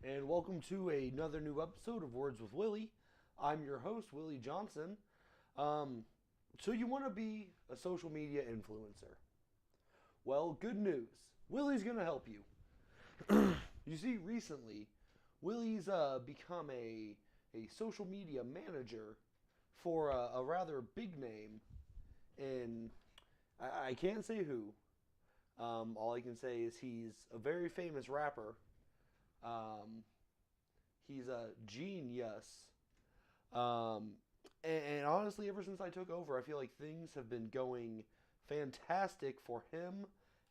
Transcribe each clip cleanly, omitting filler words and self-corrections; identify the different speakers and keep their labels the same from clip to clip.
Speaker 1: and welcome to another new episode of Words with Willie. I'm your host, Willie Johnson. So you want to be a social media influencer? Well, good news. Willie's going to help you. You see, recently, Willie's become a social media manager for a rather big name, and I can't say who. All I can say is he's a very famous rapper. Um, he's a genius. Um, and honestly, ever since I took over, I feel like things have been going fantastic for him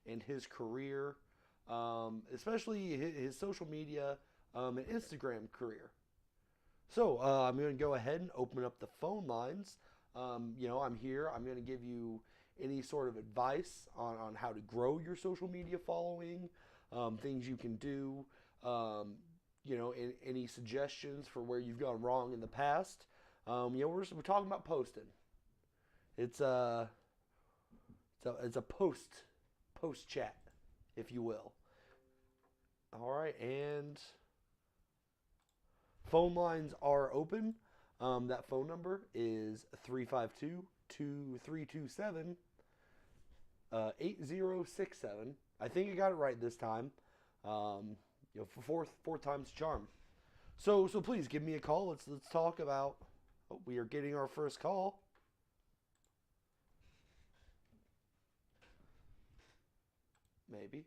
Speaker 1: and his career, especially his social media and Instagram career. So I'm going to go ahead and open up the phone lines. I'm here. I'm going to give you any sort of advice on how to grow your social media following, things you can do, any suggestions for where you've gone wrong in the past. We're talking about posting. It's a it's a post chat, if you will. All right, and phone lines are open. That phone number is 352-2327 8067. I think I got it right this time. For fourth time's a charm. So please give me a call. Let's talk about. Oh, we are getting our first call. Maybe.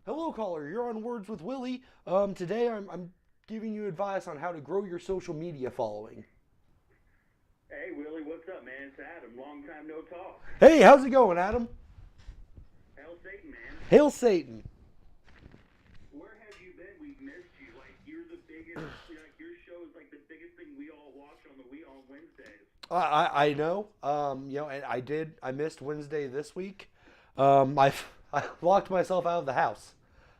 Speaker 1: Hello, caller. You're on Words with Willie. Today I'm giving you advice on how to grow your social media following.
Speaker 2: Hey, Willie, what's up, man? It's Adam. Long time no talk.
Speaker 1: Hey, how's it going, Adam?
Speaker 2: Hell, Satan, man.
Speaker 1: Hail Satan.
Speaker 2: Where have you been? We've missed you. Like, you're the biggest, your show is like the biggest thing we all watch on Wednesdays.
Speaker 1: I know. And I missed Wednesday this week. I locked myself out of the house.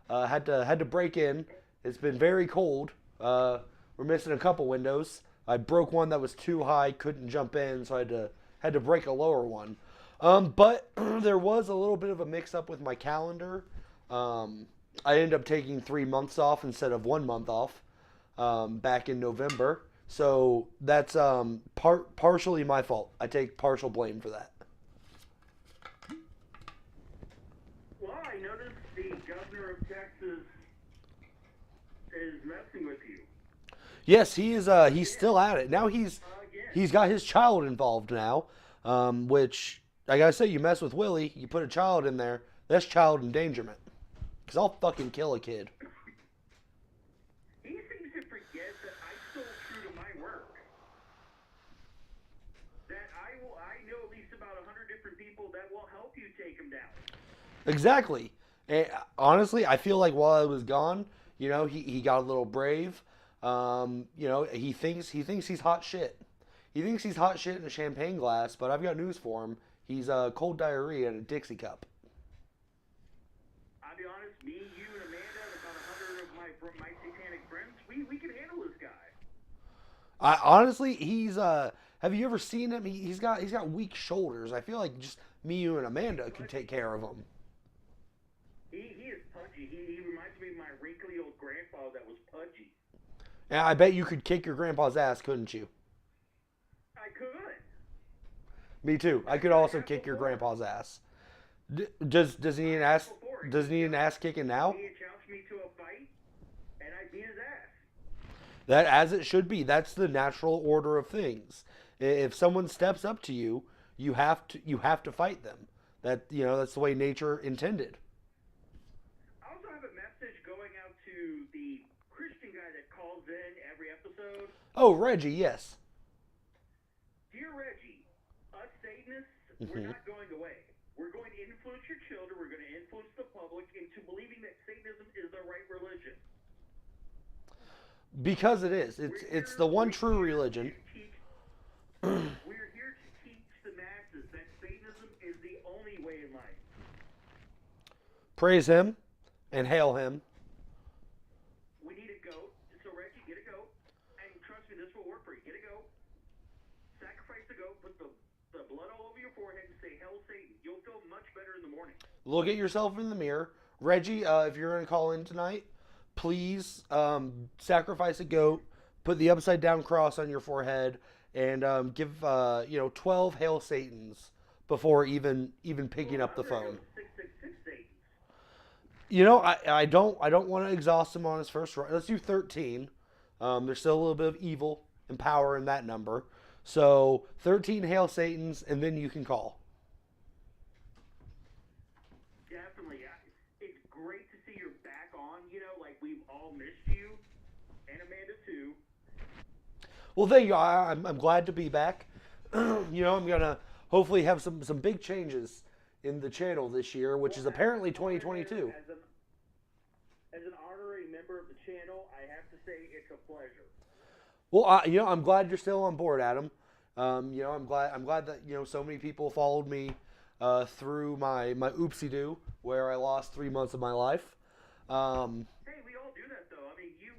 Speaker 1: Had to break in. It's been very cold. We're missing a couple windows. I broke one that was too high, couldn't jump in, so I had to break a lower one. But there was a little bit of a mix-up with my calendar. I ended up taking 3 months off instead of 1 month off back in November. So that's partially my fault. I take partial blame for that.
Speaker 2: Well, I noticed the governor of Texas is messing with you.
Speaker 1: Yes, he is. He's still at it now. He's got his child involved now, which I gotta say, you mess with Willie, you put a child in there, that's child endangerment. Cause I'll fucking kill a kid.
Speaker 2: He seems to forget that I still true to my work. That I know at least about 100 different people that will help you take him down.
Speaker 1: Exactly. And honestly, I feel like while I was gone, he got a little brave. He thinks he's hot shit. He thinks he's hot shit in a champagne glass, but I've got news for him. He's cold diarrhea in a Dixie cup.
Speaker 2: I'll be honest, me, you, and Amanda, and about 100 of my satanic friends, we can handle this guy.
Speaker 1: Honestly, he's have you ever seen him? He's got weak shoulders. I feel like just me, you, and Amanda could take care of him.
Speaker 2: He is pudgy. He reminds me of my wrinkly old grandpa that was pudgy.
Speaker 1: And I bet you could kick your grandpa's ass, couldn't you?
Speaker 2: I could.
Speaker 1: Me too. I could also kick your grandpa's ass. Does he need an ass? Does he need an ass kicking now?
Speaker 2: He challenged me to a fight, and I beat his ass.
Speaker 1: That as it should be. That's the natural order of things. If someone steps up to you, you have to fight them. That's the way nature intended.
Speaker 2: I also have a message going out to the Christian guy that calls in every episode.
Speaker 1: Oh, Reggie, yes.
Speaker 2: Dear Reggie, us Satanists, we're not going away. We're going to influence your children. We're going to influence the public into believing that Satanism is the right religion.
Speaker 1: Because it is. It's the one true religion.
Speaker 2: We're here to teach the masses that Satanism is the only way in life.
Speaker 1: Praise him and hail him.
Speaker 2: We need a goat. So Reggie, get a goat. And trust me, this will work for you. Get a goat. Sacrifice the goat. Put the blood all over your forehead and say, "Hell, Satan." You'll feel much better in the morning.
Speaker 1: Look at yourself in the mirror. Reggie, if you're going to call in tonight, please sacrifice a goat, put the upside down cross on your forehead, and give 12 Hail Satans before even picking up the phone.
Speaker 2: 666 Satans.
Speaker 1: I don't want to exhaust him on his first run. Let's do 13. There's still a little bit of evil and power in that number. So 13 Hail Satans, and then you can call.
Speaker 2: Definitely. It's great to see you're back on. Like we've all missed you, and Amanda too.
Speaker 1: Well, thank you. I'm glad to be back. I'm gonna hopefully have some big changes in the channel this year, which is apparently 2022.
Speaker 2: As an honorary member of the channel, I have to say it's a pleasure.
Speaker 1: Well, I'm glad you're still on board, Adam. I'm glad that so many people followed me through my oopsie-doo, where I lost 3 months of my life.
Speaker 2: Hey, we all do that though. I mean, you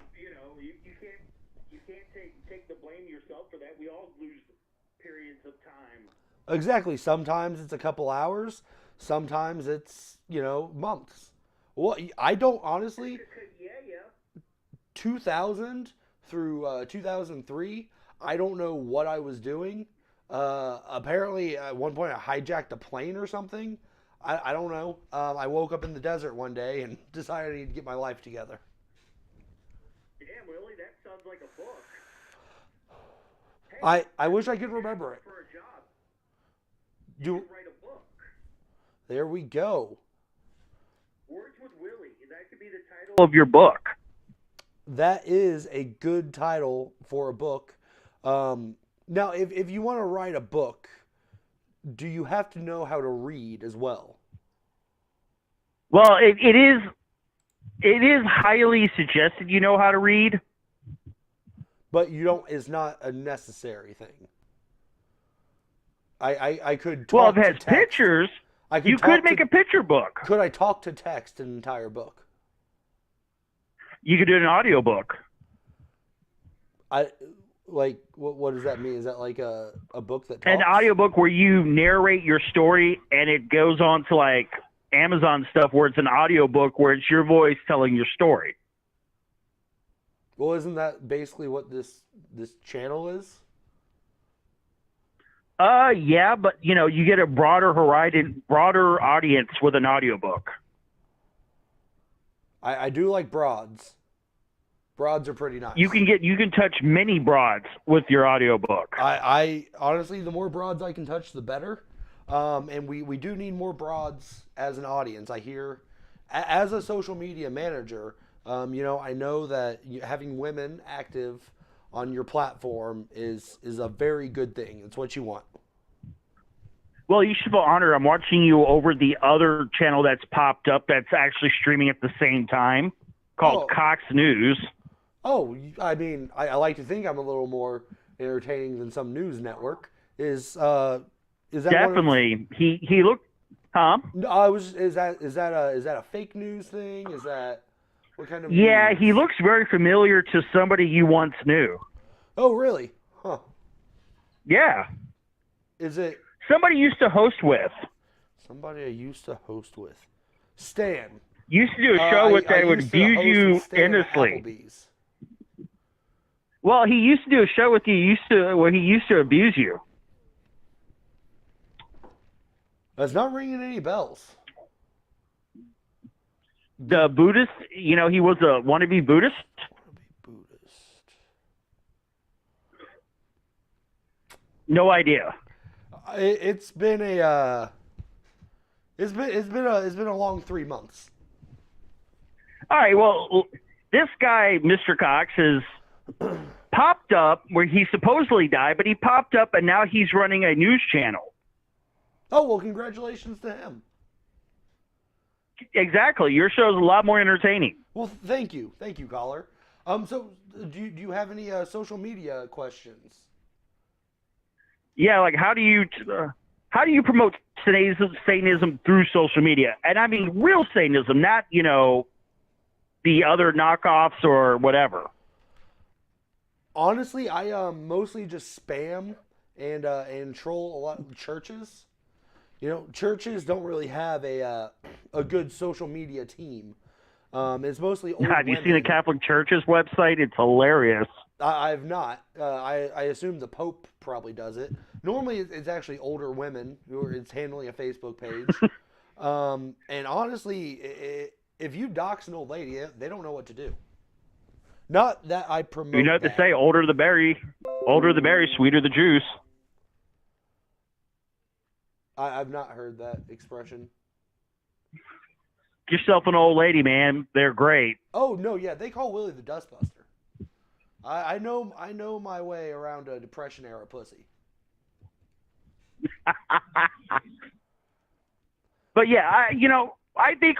Speaker 2: can't take the blame yourself for that. We all lose periods of time.
Speaker 1: Exactly. Sometimes it's a couple hours. Sometimes it's months. Well, I don't honestly.
Speaker 2: Yeah.
Speaker 1: 2000 through 2003, I don't know what I was doing. Apparently, at one point, I hijacked a plane or something. I don't know. I woke up in the desert one day and decided I need to get my life together.
Speaker 2: Damn, Willie, that sounds like a book. Hey,
Speaker 1: I wish I could remember it.
Speaker 2: For a job, you could write a book.
Speaker 1: There we go.
Speaker 2: Words with Willie. That could be the title of your book.
Speaker 1: That is a good title for a book. Now, if you want to write a book, do you have to know how to read as well?
Speaker 2: Well, it is highly suggested you know how to read.
Speaker 1: But it's not a necessary thing. I could talk
Speaker 2: well, if it
Speaker 1: to
Speaker 2: has
Speaker 1: text.
Speaker 2: pictures, you could make a picture book.
Speaker 1: Could I talk to text an entire book?
Speaker 2: You could do an audio book.
Speaker 1: What does that mean? Is that like a book that talks?
Speaker 2: An audio book where you narrate your story and it goes on to like Amazon stuff where it's an audio book where it's your voice telling your story.
Speaker 1: Well, isn't that basically what this channel is?
Speaker 2: Yeah, but you get a broader audience with an audiobook.
Speaker 1: I do like broads. Broads are pretty nice.
Speaker 2: You can touch many broads with your audiobook.
Speaker 1: I honestly, the more broads I can touch, the better. And we do need more broads as an audience. I hear, as a social media manager, I know that having women active on your platform is a very good thing. It's what you want.
Speaker 2: Well, you should feel honored. I'm watching you over the other channel that's popped up that's actually streaming at the same time, called Cox News.
Speaker 1: Oh, I mean, I like to think I'm a little more entertaining than some news network. Is that
Speaker 2: definitely? He looked, huh?
Speaker 1: No, is that a fake news thing? Is that what kind of?
Speaker 2: Yeah,
Speaker 1: news?
Speaker 2: he looks very familiar to somebody you once knew.
Speaker 1: Oh, really? Huh.
Speaker 2: Yeah.
Speaker 1: Is it
Speaker 2: somebody you used to host with?
Speaker 1: Somebody I used to host with. Stan.
Speaker 2: Used to do a show with that would abuse you endlessly. Well, he used to do a show with you where he used to abuse you.
Speaker 1: That's not ringing any bells.
Speaker 2: The Buddhist, he was a wannabe Buddhist. No idea.
Speaker 1: It's been a long 3 months.
Speaker 2: All right, well, this guy, Mr. Cox, has popped up where he supposedly died, but he popped up and now he's running a news channel.
Speaker 1: Oh, well, congratulations to him.
Speaker 2: Exactly. Your show's a lot more entertaining.
Speaker 1: Well, thank you. Thank you, caller. So do you have any social media questions?
Speaker 2: Yeah, like how do you promote Satanism through social media? And I mean real Satanism, not, the other knockoffs or whatever.
Speaker 1: Honestly, I mostly just spam and troll a lot of churches. Churches don't really have a a good social media team. It's mostly old
Speaker 2: Have you
Speaker 1: women.
Speaker 2: seen the Catholic Church's website? It's hilarious.
Speaker 1: I've not. I assume the Pope probably does it. Normally, it's actually older women who it's handling a Facebook page. And honestly, if you dox an old lady, they don't know what to do. Not that I promote.
Speaker 2: You know what they say: older the berry, sweeter the juice.
Speaker 1: I've not heard that expression.
Speaker 2: Get yourself an old lady, man. They're great.
Speaker 1: Oh no, yeah, they call Willie the Dustbuster. I know my way around a Depression era pussy.
Speaker 2: But yeah, I think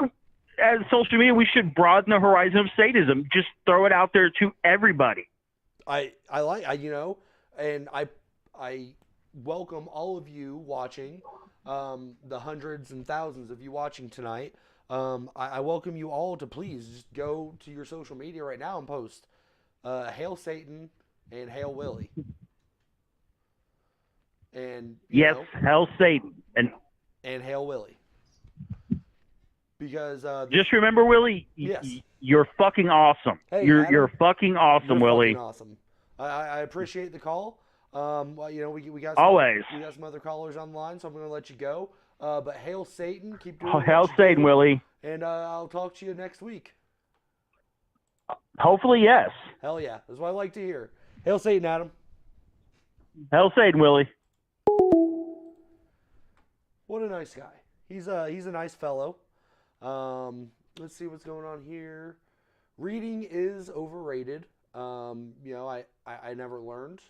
Speaker 2: as social media, we should broaden the horizon of sadism. Just throw it out there to everybody.
Speaker 1: I welcome all of you watching, the hundreds and thousands of you watching tonight. I welcome you all to please just go to your social media right now and post Hail Satan and Hail Willie. And
Speaker 2: yes, Hail Satan
Speaker 1: and Hail Willie. Because
Speaker 2: just remember, Willie,
Speaker 1: yes.
Speaker 2: You're fucking awesome.
Speaker 1: Hey,
Speaker 2: you're fucking awesome,
Speaker 1: you're
Speaker 2: Willie.
Speaker 1: Fucking awesome. I appreciate the call. Well, we got
Speaker 2: always.
Speaker 1: We got some other callers on the line, so I'm going to let you go. But Hail Satan, keep doing.
Speaker 2: Hail Satan, Willie.
Speaker 1: And I'll talk to you next week.
Speaker 2: Hopefully, yes.
Speaker 1: Hell yeah, that's what I like to hear. Hail Satan, Adam.
Speaker 2: Hail Satan, Willie.
Speaker 1: What a nice guy. He's a nice fellow. Let's see what's going on here. Reading is overrated. I never learned.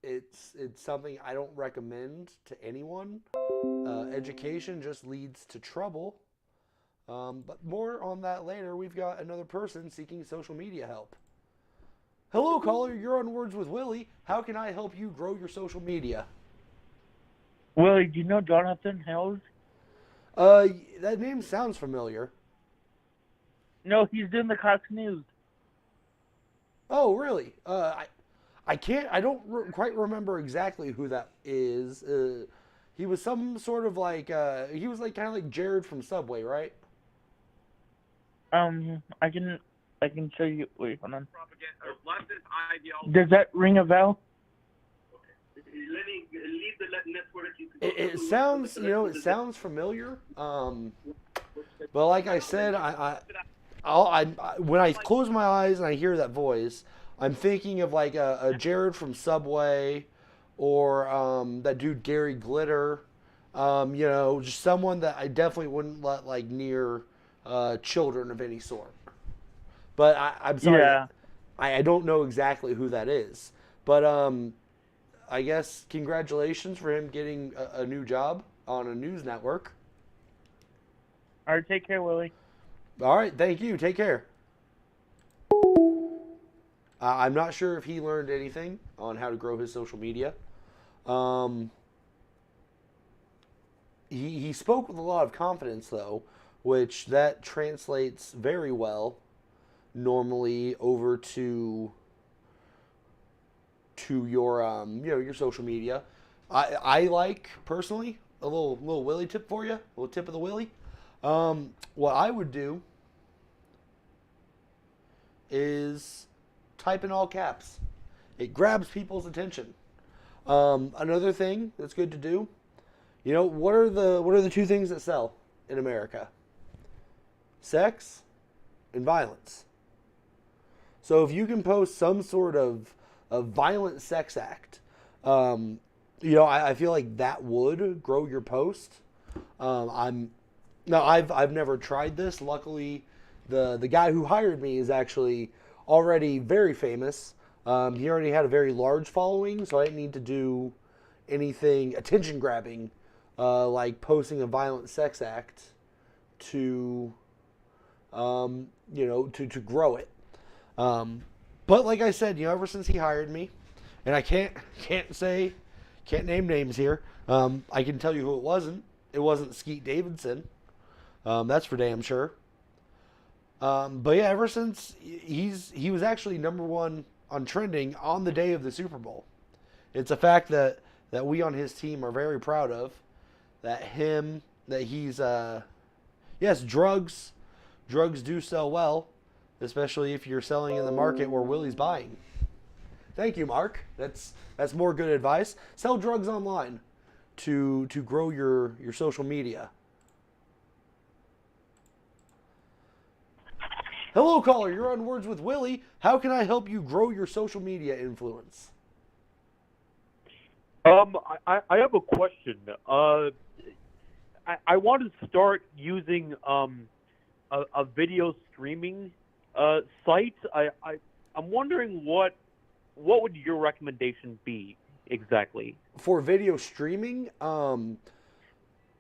Speaker 1: It's something I don't recommend to anyone. Education just leads to trouble. But more on that later. We've got another person seeking social media help. Hello, caller. You're on Words with Willie. How can I help you grow your social media?
Speaker 3: Willie, do you know Jonathan Hales?
Speaker 1: That name sounds familiar.
Speaker 3: No, he's doing the Cox News.
Speaker 1: Oh, really? I quite remember exactly who that is. He was some sort of he was kind of like Jared from Subway, right?
Speaker 3: I can show you. Wait, hold on. Does that ring a bell?
Speaker 1: It sounds, it sounds familiar. But like I said, when I close my eyes and I hear that voice, I'm thinking of like a Jared from Subway, or that dude Gary Glitter. Just someone that I definitely wouldn't let near children of any sort. But I'm sorry,
Speaker 3: Yeah.
Speaker 1: I don't know exactly who that is. But I guess congratulations for him getting a new job on a news network.
Speaker 3: All right, take care, Willie.
Speaker 1: All right, thank you. Take care. I'm not sure if he learned anything on how to grow his social media. He spoke with a lot of confidence, though, which that translates very well normally over to your your social media. I like personally a little Willie tip for you, a little tip of the Willie. What I would do is type in all caps. It grabs people's attention. Another thing that's good to do, what are the two things that sell in America? Sex and violence. So if you can post some sort of violent sex act, I feel like that would grow your post. I've never tried this. Luckily, the guy who hired me is actually already very famous. He already had a very large following, so I didn't need to do anything attention grabbing, like posting a violent sex act to grow it. But like I said, ever since he hired me, and I can't name names here. I can tell you who it wasn't. It wasn't Skeet Davidson. That's for damn sure. But yeah, ever since he was actually number one on trending on the day of the Super Bowl. It's a fact that that we on his team are very proud of. He's yes, drugs do sell well, especially if you're selling in the market where Willie's buying. Thank you, Mark. That's more good advice. Sell drugs online to grow your social media. Hello, caller. You're on Words with Willie. How can I help you grow your social media influence?
Speaker 4: I have a question. I want to start using a video streaming site. I'm wondering what would your recommendation be exactly
Speaker 1: For video streaming? Now,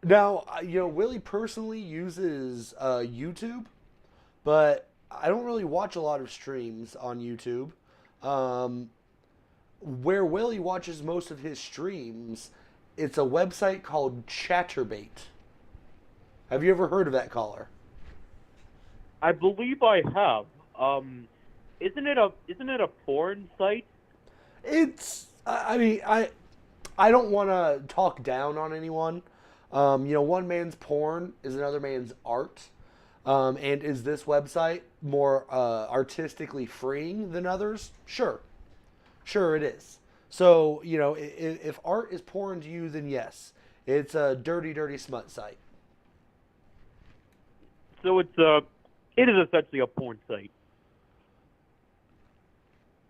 Speaker 1: Willie personally uses YouTube, but I don't really watch a lot of streams on YouTube. Where Willie watches most of his streams, it's a website called Chatterbait. Have you ever heard of that, caller?
Speaker 4: I believe I have. Isn't it a porn site?
Speaker 1: It's. I don't want to talk down on anyone. One man's porn is another man's art. And is this website more artistically freeing than others? Sure it is. So if art is porn to you, then yes, it's a dirty smut site.
Speaker 4: So it is essentially a porn site.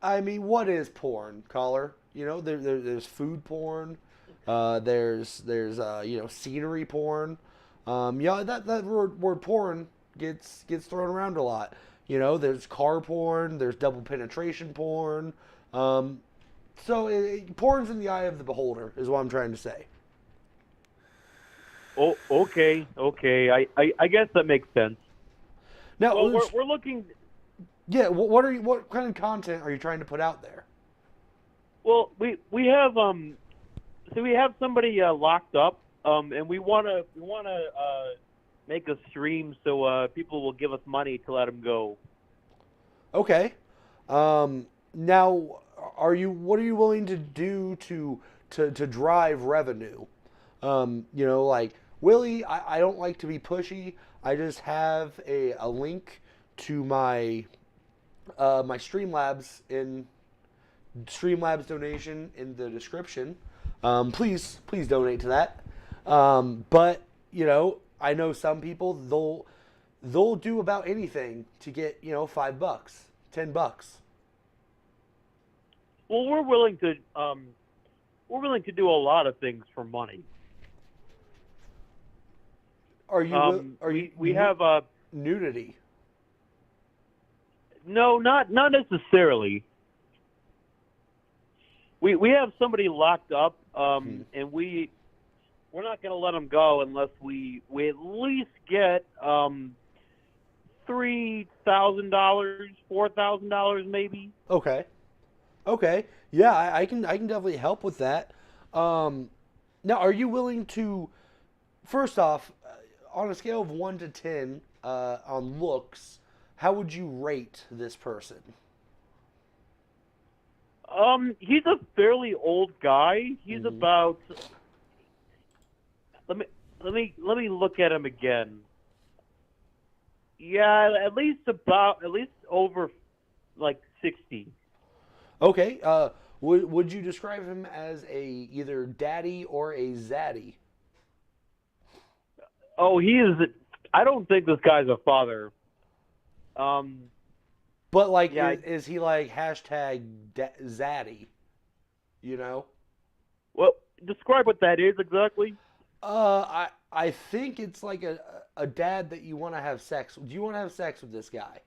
Speaker 1: I mean, what is porn, caller? There's food porn. There's scenery porn. That word porn gets thrown around a lot. There's car porn. There's double penetration porn. Porn's in the eye of the beholder, is what I'm trying to say.
Speaker 4: Oh, okay. I guess that makes sense.
Speaker 1: Now,
Speaker 4: well, we're looking.
Speaker 1: Yeah, what kind of content are you trying to put out there?
Speaker 4: Well, we have somebody locked up, and we wanna make a stream so people will give us money to let him go.
Speaker 1: Okay. Now, what are you willing to do to drive revenue? Like Willie, I don't like to be pushy. I just have a link to my my Streamlabs donation in the description. Please donate to that. But I know some people they'll do about anything to get $5, $10.
Speaker 4: Well, we're willing to do a lot of things for money. We have
Speaker 1: nudity?
Speaker 4: No, not necessarily. We have somebody locked up, and we're not going to let him go unless we at least get $3,000, $4,000 maybe.
Speaker 1: Okay. Yeah, I can definitely help with that. Now, are you willing to? First off, on a scale of 1 to 10, on looks, how would you rate this person?
Speaker 4: He's a fairly old guy. He's about. Let me look at him again. Yeah, at least over like 60.
Speaker 1: Okay. Would you describe him as either daddy or a zaddy?
Speaker 4: Oh, he is. I don't think this guy's a father.
Speaker 1: But is he like hashtag zaddy?
Speaker 4: Well, describe what that is exactly.
Speaker 1: I think it's like a dad that you want to have sex. Do you want to have sex with this guy?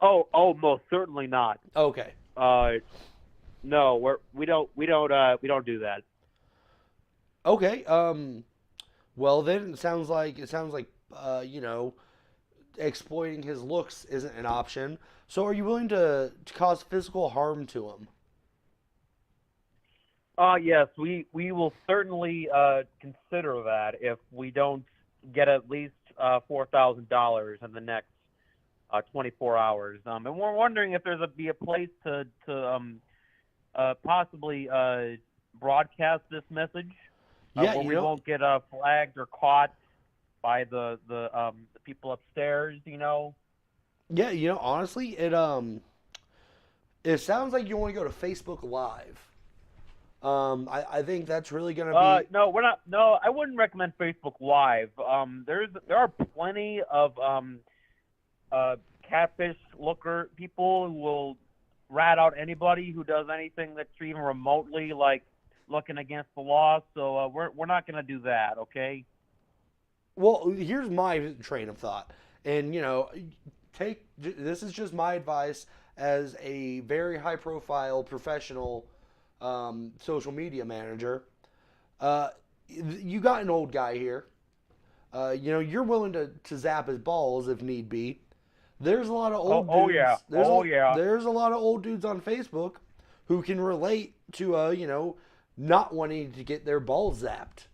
Speaker 4: Oh, most certainly not.
Speaker 1: Okay.
Speaker 4: No, we don't do that.
Speaker 1: Okay. Well then, it sounds like exploiting his looks isn't an option. So, are you willing to cause physical harm to him?
Speaker 4: Yes, we will certainly consider that if we don't get at least $4,000 in the next 24 hours. And we're wondering if there's be a place to possibly broadcast this message.
Speaker 1: Yeah,
Speaker 4: where we won't get flagged or caught by the people upstairs.
Speaker 1: Yeah, honestly, it sounds like you want to go to Facebook Live. I think that's really gonna be.
Speaker 4: No, we're not. No, I wouldn't recommend Facebook Live. There are plenty of catfish looker people who will rat out anybody who does anything that's even remotely like looking against the law. So we're not gonna do that. Okay.
Speaker 1: Well, here's my train of thought, and this is just my advice as a very high-profile professional social media manager. You got an old guy here. You're willing to zap his balls if need be. There's a lot of old dudes.
Speaker 4: Yeah.
Speaker 1: There's a lot of old dudes on Facebook who can relate to not wanting to get their balls zapped.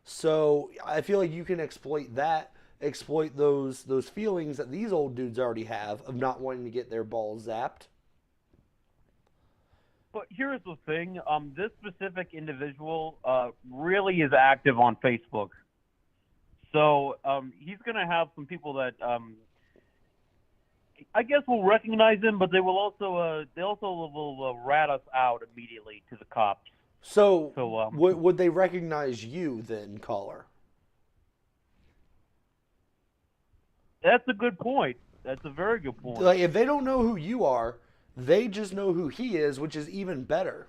Speaker 1: So I feel like you can exploit those feelings that these old dudes already have of not wanting to get their balls zapped.
Speaker 4: But here's the thing: this specific individual really is active on Facebook, so he's going to have some people that I guess will recognize him, but they also will rat us out immediately to the cops.
Speaker 1: So would they recognize you then, caller?
Speaker 4: That's a good point. That's a very good point.
Speaker 1: Like, if they don't know who you are, they just know who he is, which is even better.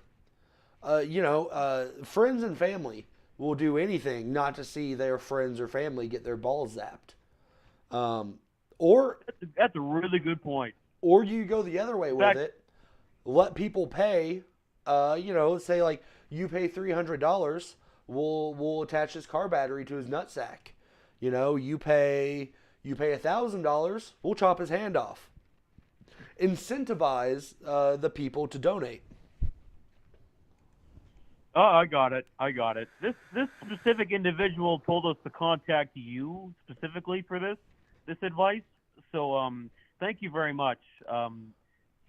Speaker 1: Friends and family will do anything not to see their friends or family get their balls zapped.
Speaker 4: That's a really good point.
Speaker 1: Or you go the other way with it. Let people pay. Say like you pay $300, we'll attach his car battery to his nutsack. You pay $1,000, we'll chop his hand off. Incentivize the people to donate.
Speaker 4: Oh, I got it. This specific individual told us to contact you specifically for this advice. So thank you very much.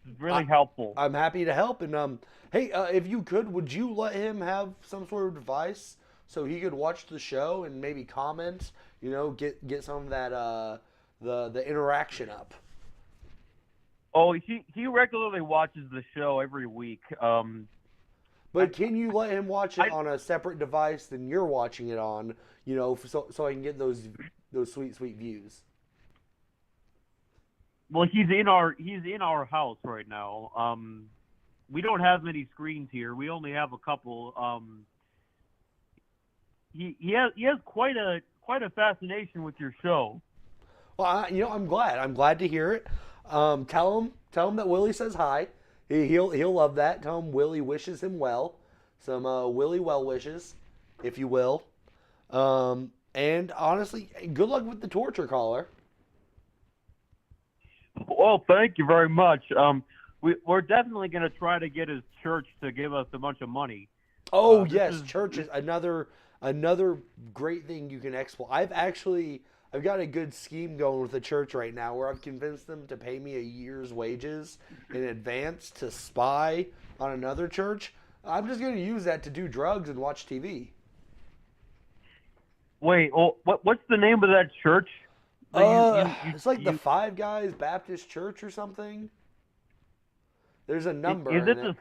Speaker 4: It's really helpful.
Speaker 1: I'm happy to help. And hey, if you could, would you let him have some sort of advice so he could watch the show and maybe comment? Get some of that the interaction up.
Speaker 4: Oh, he regularly watches the show every week.
Speaker 1: But can you let him watch it on a separate device than you're watching it on? So I can get those sweet views.
Speaker 4: Well, he's in our house right now. We don't have many screens here. We only have a couple. He has quite a fascination with your show.
Speaker 1: Well, I'm glad. I'm glad to hear it. Tell him that Willie says hi. He'll love that. Tell him Willie wishes him well. Some Willie well wishes, if you will. And honestly, good luck with the torture, caller.
Speaker 4: Well, thank you very much. We're definitely going to try to get his church to give us a bunch of money.
Speaker 1: Oh yes, church is another great thing you can exploit. I've got a good scheme going with the church right now where I've convinced them to pay me a year's wages in advance to spy on another church. I'm just going to use that to do drugs and watch TV.
Speaker 4: Wait, what's the name of that church?
Speaker 1: It's like the Five Guys Baptist Church or something. There's a number.
Speaker 4: Is it the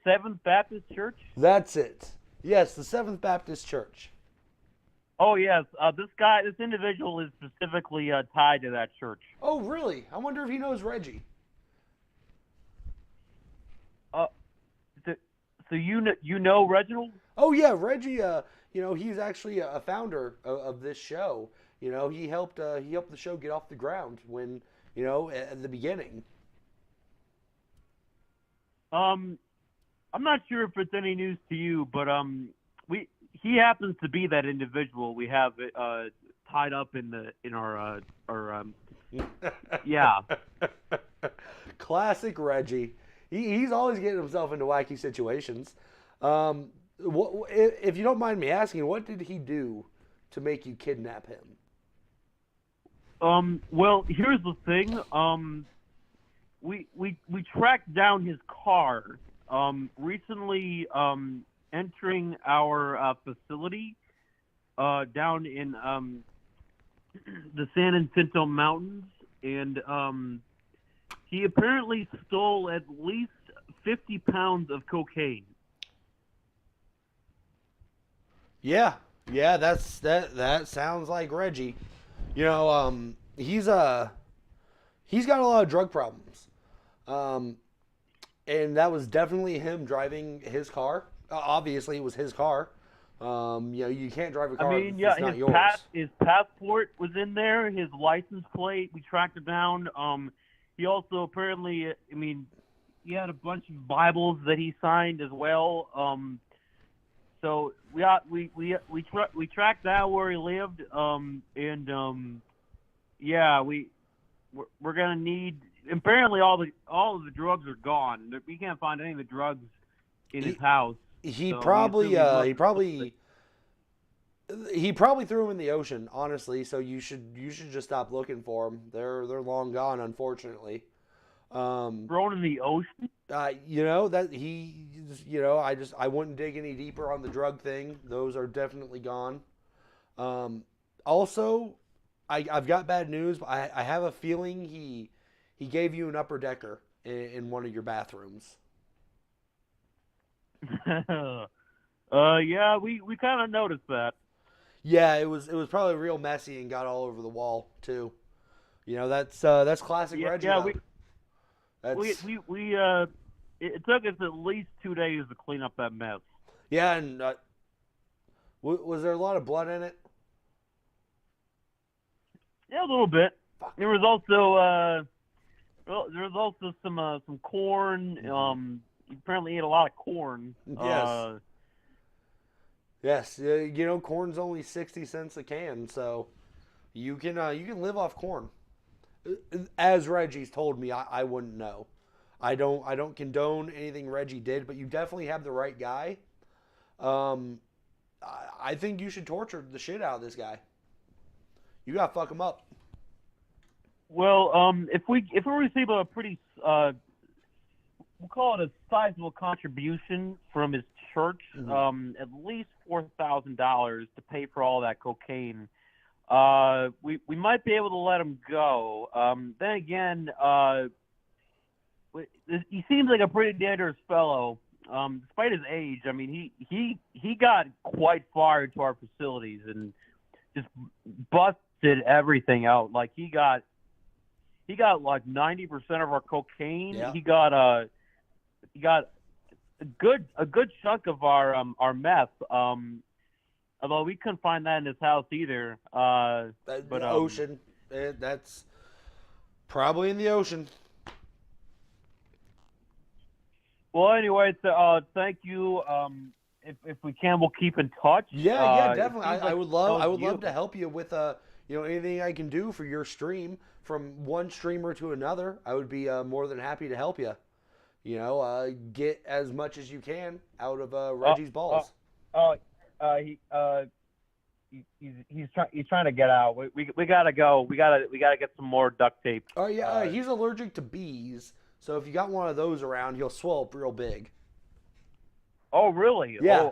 Speaker 4: Seventh Baptist Church?
Speaker 1: That's it. Yes, the Seventh Baptist Church.
Speaker 4: Oh yes, this individual is specifically tied to that church.
Speaker 1: Oh really? I wonder if he knows Reggie.
Speaker 4: So you know Reginald?
Speaker 1: Oh yeah, Reggie. He's actually a founder of this show. He helped the show get off the ground when at the beginning.
Speaker 4: I'm not sure if it's any news to you, but he happens to be that individual we have tied up in our yeah.
Speaker 1: Classic Reggie. He's always getting himself into wacky situations. If you don't mind me asking, what did he do to make you kidnap him?
Speaker 2: Well, here's the thing. We tracked down his car
Speaker 4: recently entering our facility down in the San Jacinto Mountains, and he apparently stole at least 50 pounds of cocaine.
Speaker 1: Yeah, that sounds like Reggie. You know, he's got a lot of drug problems. And that was definitely him driving his car. Obviously, it was his car. You know, you can't drive a car if it's not yours.
Speaker 4: His passport was in there. His license plate, we tracked it down. He also apparently, he had a bunch of Bibles that he signed as well. So we tracked that where he lived. We're gonna need. Apparently, all of the drugs are gone. We can't find any of the drugs in his house.
Speaker 1: He probably threw them in the ocean. Honestly, so you should just stop looking for them. They're long gone, unfortunately.
Speaker 4: Thrown in the ocean.
Speaker 1: You know that he. You know, I wouldn't dig any deeper on the drug thing. Those are definitely gone. Also, I've got bad news. But I have a feeling he gave you an upper decker in one of your bathrooms.
Speaker 4: Yeah, we kind of noticed that.
Speaker 1: Yeah, it was probably real messy and got all over the wall too. You know, that's classic Reggie.
Speaker 4: Yeah, it took us at least 2 days to clean up that mess.
Speaker 1: Yeah, and was there a lot of blood in it?
Speaker 4: Yeah, a little bit. There was also some corn. He apparently ate a lot of corn.
Speaker 1: Yes. Yes. You know, corn's only 60 cents a can, so you can live off corn. As Reggie's told me, I wouldn't know. I don't condone anything Reggie did, but you definitely have the right guy. I think you should torture the shit out of this guy. You gotta fuck him up.
Speaker 4: Well, if we receive a pretty we'll call it a sizable contribution from his church, at least $4,000 to pay for all that cocaine, we might be able to let him go. Then again, he seems like a pretty dangerous fellow. Despite his age, I mean, he got quite far into our facilities and just busted everything out. Like he got like 90% of our cocaine.
Speaker 1: Yeah.
Speaker 4: He got a good chunk of our meth. Although we couldn't find that in his house either.
Speaker 1: But ocean. That's probably in the ocean.
Speaker 4: Well, anyway, thank you. If we can, we'll keep in touch.
Speaker 1: Yeah, definitely. I would love to help you with anything I can do for your stream from one streamer to another. I would be more than happy to help you. You know, get as much as you can out of Reggie's balls.
Speaker 4: He's trying to get out. We gotta go. We gotta get some more duct tape.
Speaker 1: Oh yeah, he's allergic to bees. So if you got one of those around, he'll swell up real big.
Speaker 4: Oh really?
Speaker 1: Yeah.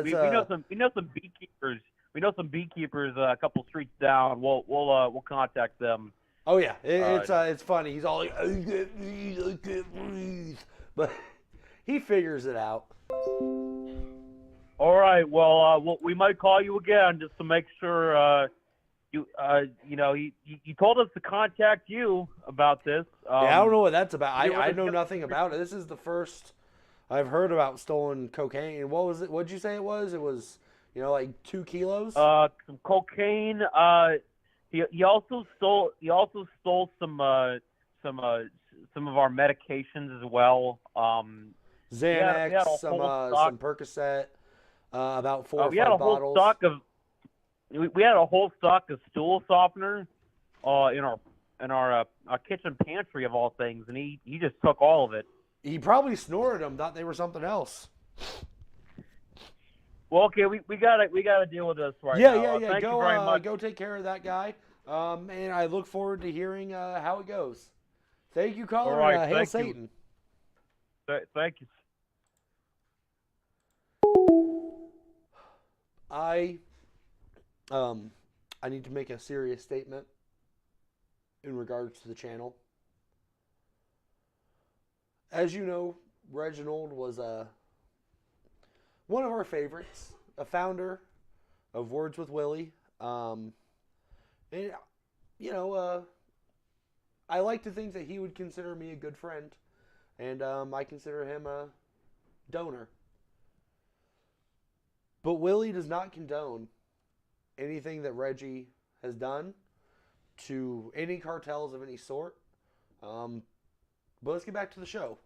Speaker 4: We know some beekeepers. We know some beekeepers a couple streets down. We'll contact them.
Speaker 1: Oh yeah, it's funny. He's all like, I can't breathe, but he figures it out.
Speaker 4: All right. Well, we might call you again just to make sure. He told us to contact you about this.
Speaker 1: Yeah, I don't know what that's about. I know nothing about it. This is the first I've heard about stolen cocaine. What was it? What'd you say it was? It was, like 2 kilos?
Speaker 4: Some cocaine. He also stole some of our medications as well.
Speaker 1: Xanax, some Percocet, about 4 or 5 bottles.
Speaker 4: We had a whole stock of stool softener in our kitchen pantry of all things, and he just took all of it.
Speaker 1: He probably snorted them, thought they were something else.
Speaker 4: Well, okay, we gotta deal with this right
Speaker 1: now.
Speaker 4: Yeah.
Speaker 1: Thank you very much. Go take care of that guy. And I look forward to hearing how it goes. Thank you, caller.
Speaker 4: All right,
Speaker 1: Hail
Speaker 4: thank
Speaker 1: Satan.
Speaker 4: Thank you.
Speaker 1: I I need to make a serious statement in regards to the channel. As you know, Reginald was one of our favorites, a founder of Words with Willie. And, you know, I like to think that he would consider me a good friend, and I consider him a donor. But Willie does not condone anything that Reggie has done to any cartels of any sort. But let's get back to the show.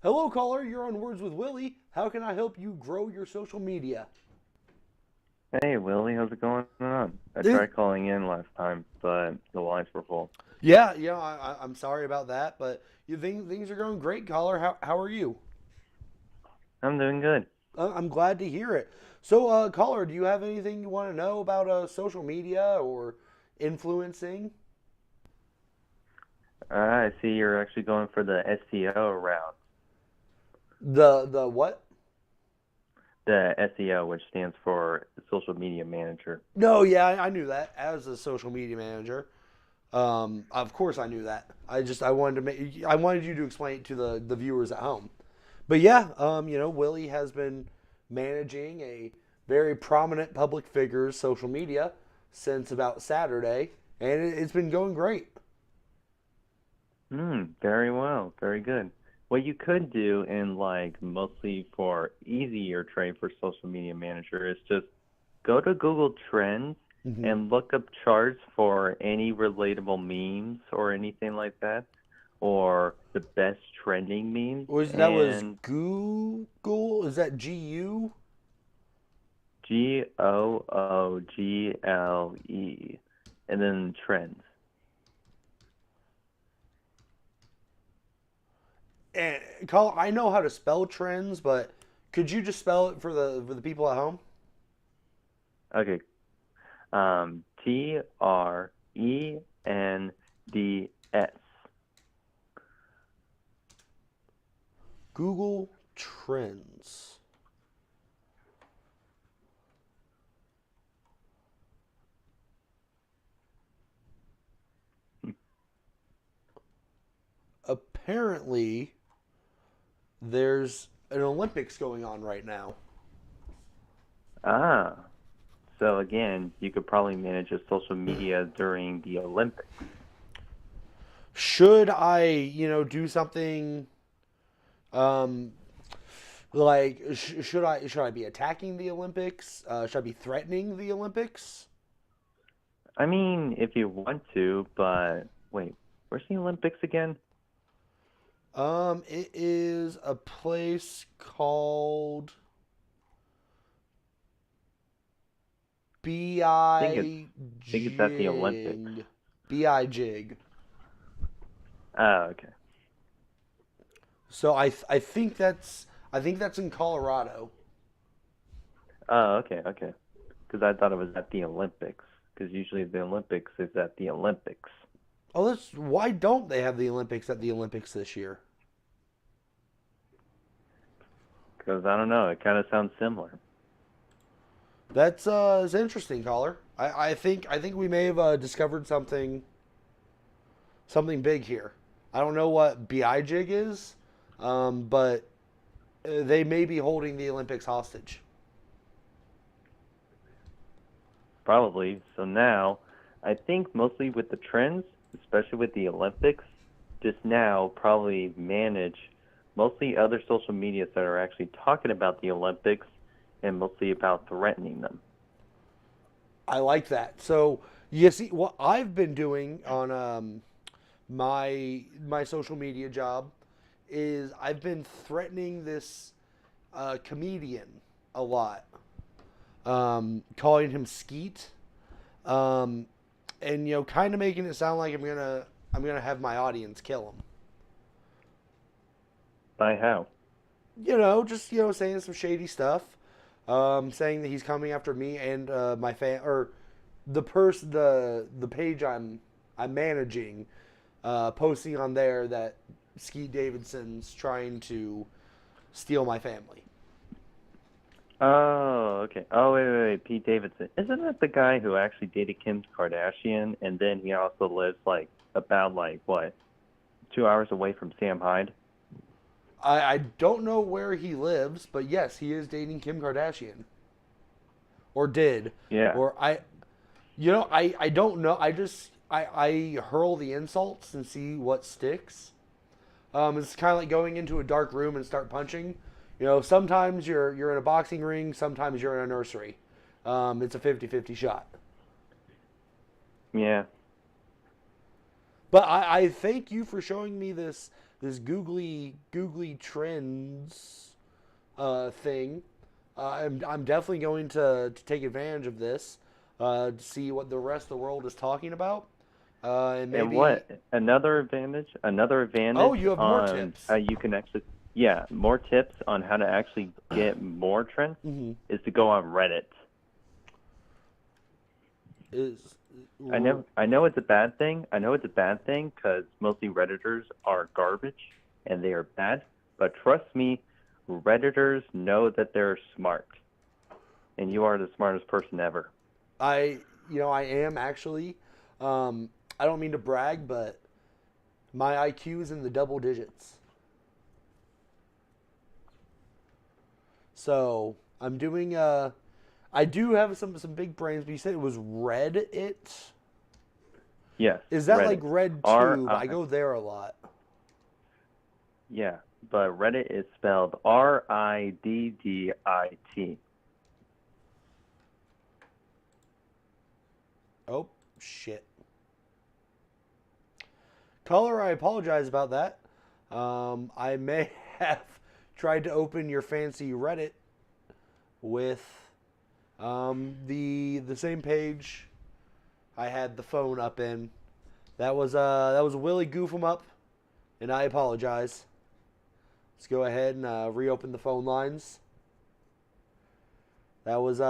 Speaker 1: Hello, caller. You're on Words with Willie. How can I help you grow your social media?
Speaker 5: Hey, Willie, how's it going on? I tried calling in last time, but the lines were full.
Speaker 1: Yeah, I'm sorry about that, but things are going great, caller. How are you?
Speaker 5: I'm doing good.
Speaker 1: I'm glad to hear it. So, caller, do you have anything you want to know about social media or influencing?
Speaker 5: I see you're actually going for the SEO route.
Speaker 1: The what?
Speaker 5: The SEO, which stands for Social Media Manager.
Speaker 1: No, yeah, I knew that as a social media manager. Of course, I knew that. I wanted you to explain it to the viewers at home. But yeah, Willie has been managing a very prominent public figure's social media since about Saturday, and it's been going great.
Speaker 5: Very well, very good. What you could do, in mostly for easier trade for Social Media Manager, is just go to Google Trends and look up charts for any relatable memes or anything like that, or the best trending memes.
Speaker 1: Was Google? Is that GU?
Speaker 5: Google, and then Trends.
Speaker 1: And I know how to spell trends, but could you just spell it for the people at home?
Speaker 5: Okay. TRENDS.
Speaker 1: Google Trends. Apparently, there's an Olympics going on right now.
Speaker 5: So again, you could probably manage your social media during the Olympics.
Speaker 1: Should I, do something should I be attacking the Olympics? Should I be threatening the Olympics?
Speaker 5: I mean, if you want to, but wait, where's the Olympics again?
Speaker 1: It is a place called
Speaker 5: I think it's at the Olympics.
Speaker 1: B-I-Jig.
Speaker 5: Oh, okay.
Speaker 1: So I think that's in Colorado.
Speaker 5: Oh, okay. Because I thought it was at the Olympics. Because usually the Olympics is at the Olympics.
Speaker 1: Oh, why don't they have the Olympics at the Olympics this year?
Speaker 5: Because I don't know, it kind of sounds similar.
Speaker 1: That's it's interesting, caller. I think we may have discovered something big here. I don't know what BI-Jig is, but they may be holding the Olympics hostage.
Speaker 5: Probably. So now, I think mostly with the trends, especially with the Olympics, just now probably manage mostly other social medias that are actually talking about the Olympics and mostly about threatening them.
Speaker 1: I like that. So you see, what I've been doing on my social media job is I've been threatening this comedian a lot, calling him Skeet, and kind of making it sound like I'm gonna have my audience kill him.
Speaker 5: By how?
Speaker 1: Just saying some shady stuff. Saying that he's coming after me and my fan, or the page I'm managing, posting on there that Skeet Davidson's trying to steal my family.
Speaker 5: Oh, okay. Oh, wait. Pete Davidson. Isn't that the guy who actually dated Kim Kardashian, and then he also lives about 2 hours away from Sam Hyde?
Speaker 1: I don't know where he lives, but yes, he is dating Kim Kardashian. Or did.
Speaker 5: Yeah.
Speaker 1: Or I don't know. I hurl the insults and see what sticks. It's kind of like going into a dark room and start punching. Sometimes you're in a boxing ring, sometimes you're in a nursery. It's a 50-50 shot.
Speaker 5: Yeah.
Speaker 1: But I thank you for showing me this googly trends thing. I'm definitely going to take advantage of this to see what the rest of the world is talking about. And maybe.
Speaker 5: And what another advantage?
Speaker 1: Oh, you have more tips.
Speaker 5: How you can actually, more tips on how to actually get more trends is to go on Reddit. I know it's a bad thing. I know it's a bad thing because mostly Redditors are garbage and they are bad. But trust me, Redditors know that they're smart, and you are the smartest person ever.
Speaker 1: I am actually. I don't mean to brag, but my IQ is in the double digits. So I'm doing. I do have some big brains, but you said it was Reddit.
Speaker 5: Yes.
Speaker 1: Is that
Speaker 5: Reddit.
Speaker 1: like RedTube? I go there a lot.
Speaker 5: Yeah, but Reddit is spelled Riddit.
Speaker 1: Oh, shit. Caller, I apologize about that. I may have tried to open your fancy Reddit with the same page I had the phone up in. That was Willie goof 'em up, and I apologize. Let's go ahead and reopen the phone lines. That was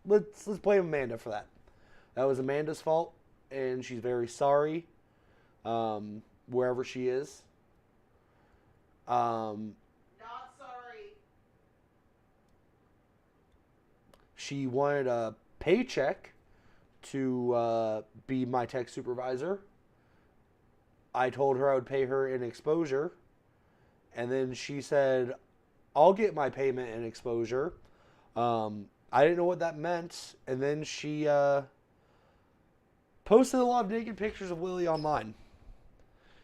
Speaker 1: let's blame Amanda for that. That was Amanda's fault, and she's very sorry, wherever she is. Not sorry. She wanted a paycheck to be my tech supervisor. I told her I would pay her in exposure, and then she said, I'll get my payment in exposure. I didn't know what that meant, and then she posted a lot of naked pictures of Willie online.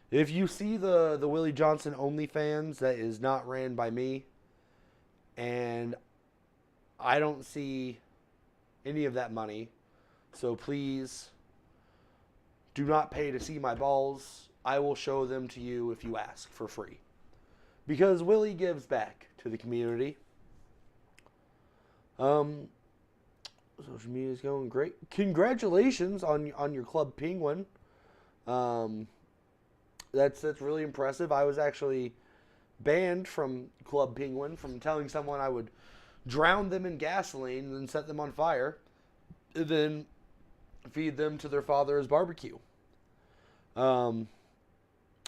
Speaker 1: If you see the Willie Johnson OnlyFans, that is not ran by me, and I don't see any of that money, so please do not pay to see my balls. I will show them to you if you ask for free. Because Willie gives back to the community. Social media is going great. Congratulations on your Club Penguin. That's really impressive. I was actually banned from Club Penguin from telling someone I would drown them in gasoline and then set them on fire, and then feed them to their father's barbecue.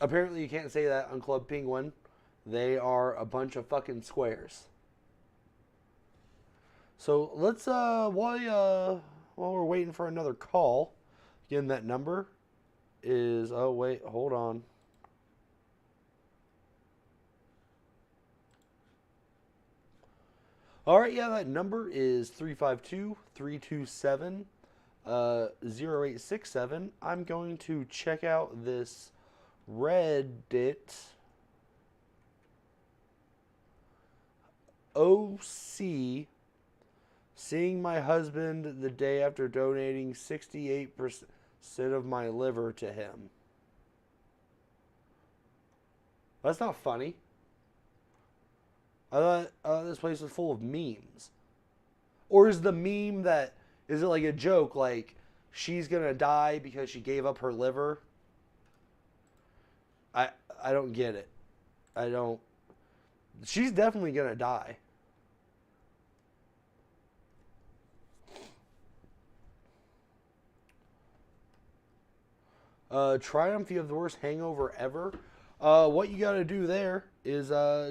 Speaker 1: Apparently you can't say that on Club Penguin. They are a bunch of fucking squares. So let's while we're waiting for another call, again that number is hold on. All right, yeah, that number is 352-327-0867. I'm going to check out this Reddit OC, seeing my husband the day after donating 68% of my liver to him. That's not funny. I thought this place was full of memes. Or is the meme is it like a joke, like she's gonna die because she gave up her liver? I don't get it. She's definitely gonna die. Triumph, you have the worst hangover ever. What you gotta do there is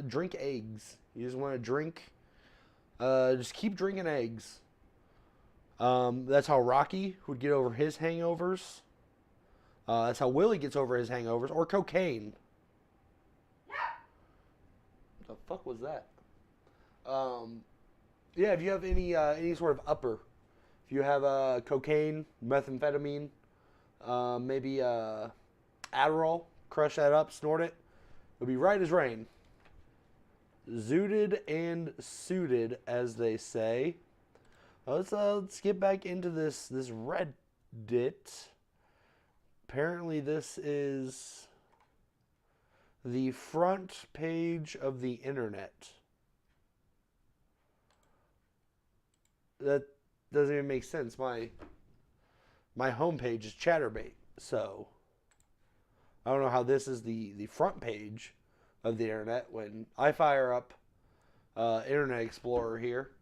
Speaker 1: drink eggs. You just want to drink Just keep drinking eggs. That's how Rocky would get over his hangovers. That's how Willie gets over his hangovers. Or cocaine. What the fuck was that? Yeah, if you have any sort of upper, if you have cocaine, methamphetamine, maybe Adderall, crush that up, snort it, it'll be right as rain. Zooted and suited, as they say. Let's get back into this Reddit. Apparently, this is the front page of the internet. That doesn't even make sense. My homepage is Chatterbait, so I don't know how this is the front page of the internet when I fire up Internet Explorer here.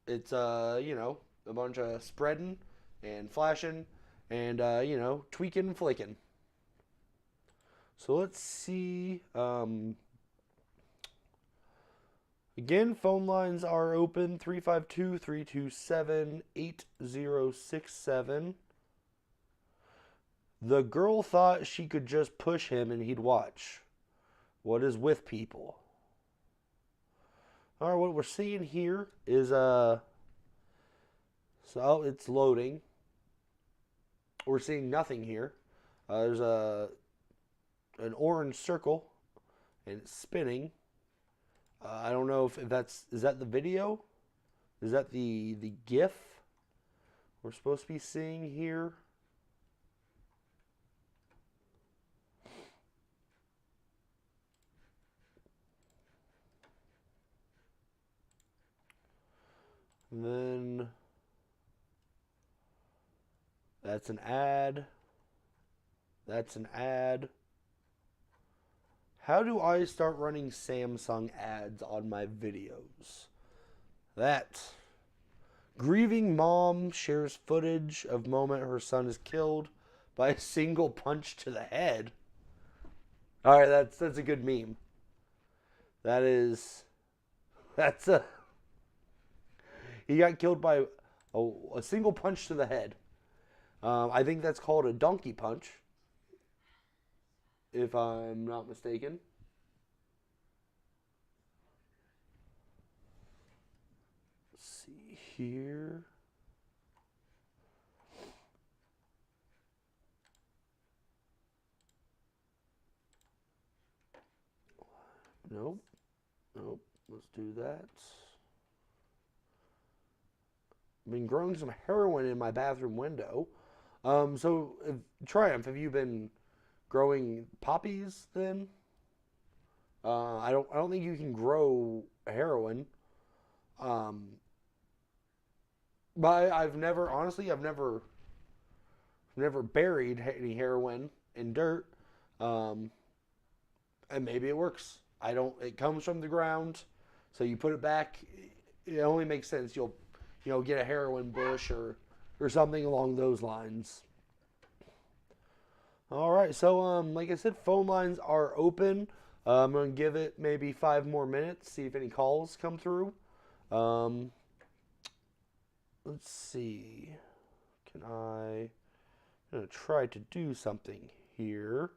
Speaker 1: It's a bunch of spreading and flashing and tweaking and flicking. So let's see. Again, phone lines are open 352-327-8067. The girl thought she could just push him and he'd watch. What is with people? All right, what we're seeing here is so it's loading. We're seeing nothing here. There's an orange circle and it's spinning. I don't know if is that the video? Is that the GIF we're supposed to be seeing here? And then that's an ad. That's an ad. How do I start running Samsung ads on my videos? That. Grieving mom shares footage of moment her son is killed by a single punch to the head. All right, that's a good meme. That's a. He got killed by a single punch to the head. I think that's called a donkey punch, if I'm not mistaken. Let's see here. Nope. Let's do that. I've been growing some heroin in my bathroom window. Triumph, have you been growing poppies then? I don't think you can grow heroin. But I've never buried any heroin in dirt. And maybe it works. It comes from the ground, so you put it back. It only makes sense. You'll get a heroin bush or something along those lines. All right, so like I said, phone lines are open. I'm gonna give it maybe 5 more minutes, see if any calls come through. Let's see. I'm gonna try to do something here.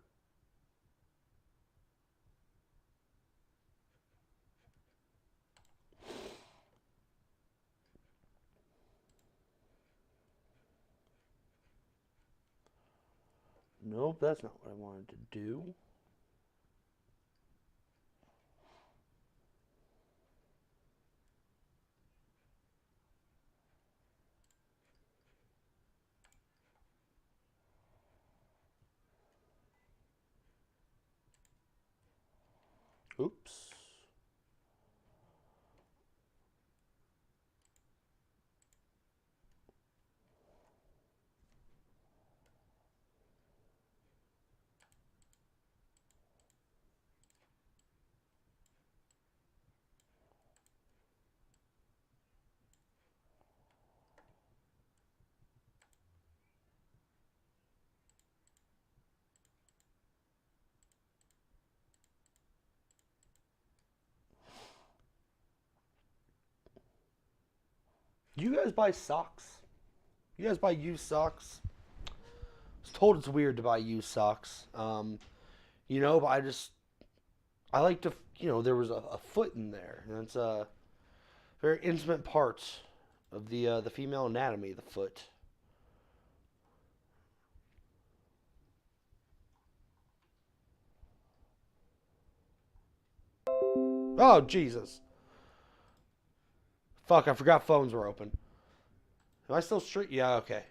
Speaker 1: Nope, that's not what I wanted to do. Oops. Do you guys buy socks? You guys buy used socks? I was told it's weird to buy used socks. But I like to, there was a foot in there. And it's a very intimate part of the female anatomy, the foot. Oh, Jesus. Fuck, I forgot phones were open. Am I still straight? Yeah, okay.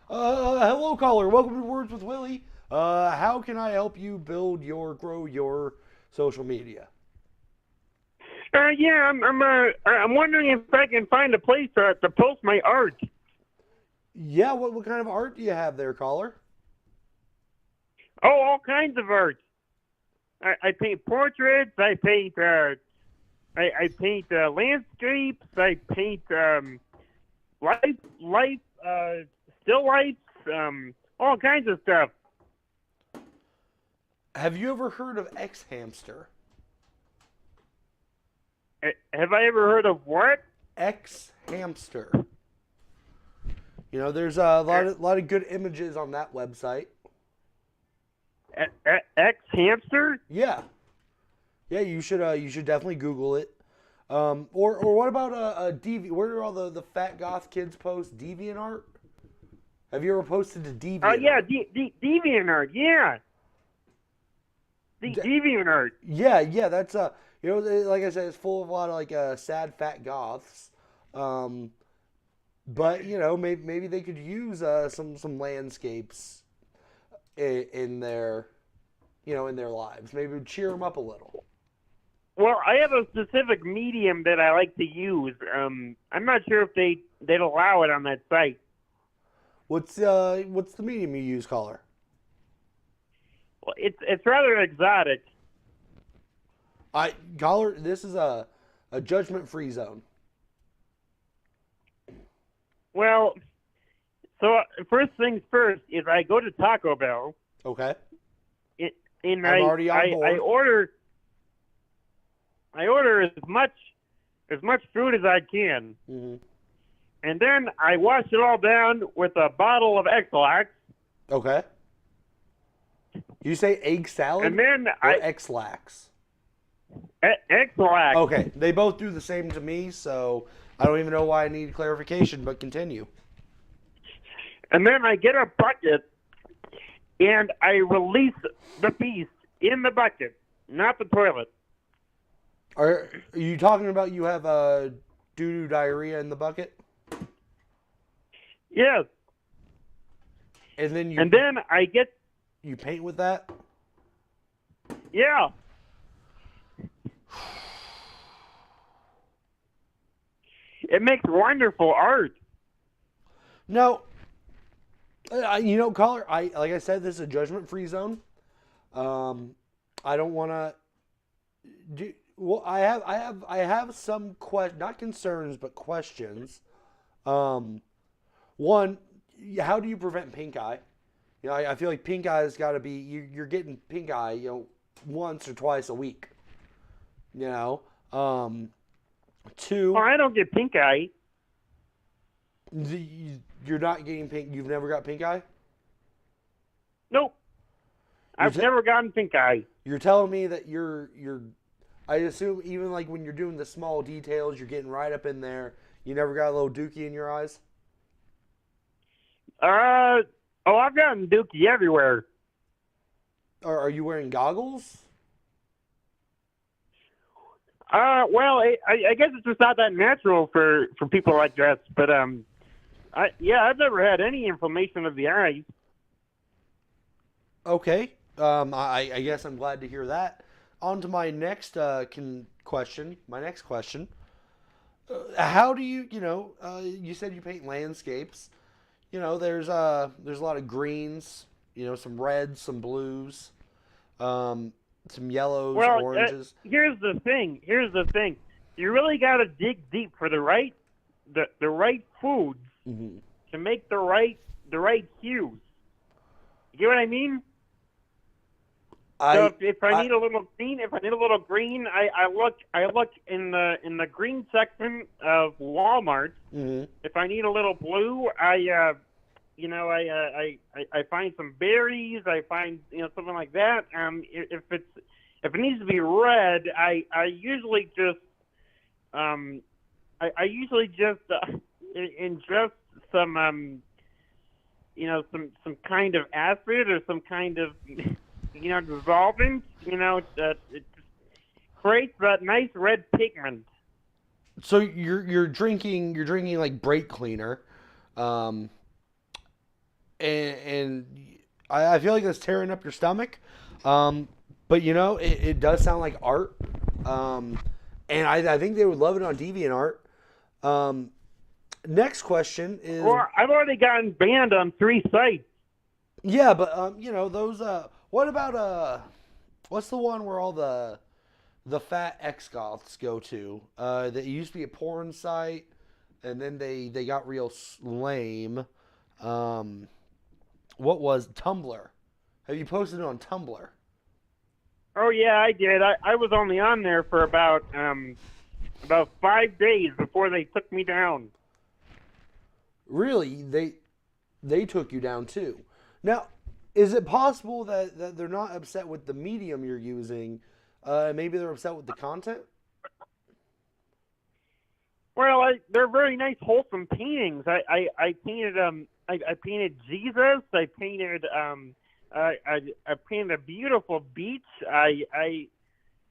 Speaker 1: Hello, caller. Welcome to Words with Willie. How can I help you grow your social media?
Speaker 4: Yeah, I'm wondering if I can find a place to post my art.
Speaker 1: Yeah, what kind of art do you have there, caller?
Speaker 4: Oh, all kinds of art. I paint portraits. I paint landscapes. I paint life, still lifes, all kinds of stuff.
Speaker 1: Have you ever heard of X-Hamster?
Speaker 4: Have I ever heard of what?
Speaker 1: X-Hamster. There's a lot of good images on that website.
Speaker 4: X-Hamster?
Speaker 1: Yeah, you should definitely Google it. Or what about a Deviant? Where do all the fat goth kids post DeviantArt? Have you ever posted to DeviantArt?
Speaker 4: Oh yeah, DeviantArt. Yeah, DeviantArt.
Speaker 1: Yeah. That's like I said, it's full of a lot of sad fat goths. But maybe they could use some landscapes in their lives. Maybe cheer them up a little.
Speaker 4: Well, I have a specific medium that I like to use. I'm not sure if they'd allow it on that site.
Speaker 1: What's the medium you use, caller?
Speaker 4: Well, it's rather exotic.
Speaker 1: Caller, this is a judgment-free zone.
Speaker 4: Well, so first things first is I go to Taco Bell.
Speaker 1: Okay.
Speaker 4: And
Speaker 1: I'm already on board.
Speaker 4: I order as much food as I can.
Speaker 1: Mm-hmm.
Speaker 4: And then I wash it all down with a bottle of X-Lax.
Speaker 1: Okay. You say egg salad
Speaker 4: and then
Speaker 1: or X-Lax?
Speaker 4: X-Lax.
Speaker 1: Okay, they both do the same to me, so I don't even know why I need clarification, but continue.
Speaker 4: And then I get a bucket, and I release the beast in the bucket, not the toilet.
Speaker 1: Are you talking about you have doo-doo diarrhea in the bucket?
Speaker 4: Yes.
Speaker 1: And then
Speaker 4: you
Speaker 1: paint with that?
Speaker 4: Yeah. It makes wonderful art.
Speaker 1: No. Caller, like I said, this is a judgment-free zone. I don't want to do. Well, I have some not concerns, but questions. One, how do you prevent pink eye? I feel like pink eye has got to be you're getting pink eye, once or twice a week. Two.
Speaker 4: Well, I don't get pink eye.
Speaker 1: You're not getting pink. You've never got pink eye?
Speaker 4: Nope. I've never gotten pink eye.
Speaker 1: You're telling me that you're. I assume even like when you're doing the small details, you're getting right up in there. You never got a little dookie in your eyes?
Speaker 4: I've gotten dookie everywhere.
Speaker 1: Are you wearing goggles?
Speaker 4: Well, I guess it's just not that natural for people like that. But I've never had any inflammation of the eyes.
Speaker 1: Okay. I guess I'm glad to hear that. On to my next question. My next question. How do you, you said you paint landscapes. There's a lot of greens, some reds, some blues, some yellows, oranges.
Speaker 4: Here's the thing. You really got to dig deep for the right foods
Speaker 1: mm-hmm.
Speaker 4: to make the right hues. You get what I mean? So if I need a little green, I look in the green section of Walmart.
Speaker 1: Mm-hmm.
Speaker 4: If I need a little blue, I find some berries. I find something like that. If it needs to be red, I usually just ingest some some kind of acid or some kind of dissolvent. It creates that nice red pigment.
Speaker 1: So you're drinking like brake cleaner, and I feel like that's tearing up your stomach, but it does sound like art, and I think they would love it on DeviantArt. Next question is.
Speaker 4: Well, I've already gotten banned on 3 sites.
Speaker 1: Yeah, but those. What about what's the one where all the fat ex-goths go to? That used to be a porn site, and then they got real lame. What was Tumblr? Have you posted it on Tumblr?
Speaker 4: Oh yeah, I did. I was only on there for about 5 days before they took me down.
Speaker 1: Really, they took you down too. Now, is it possible that they're not upset with the medium you're using? Maybe they're upset with the content?
Speaker 4: Well, they're very nice, wholesome paintings. I painted I painted Jesus. I painted I painted a beautiful beach. I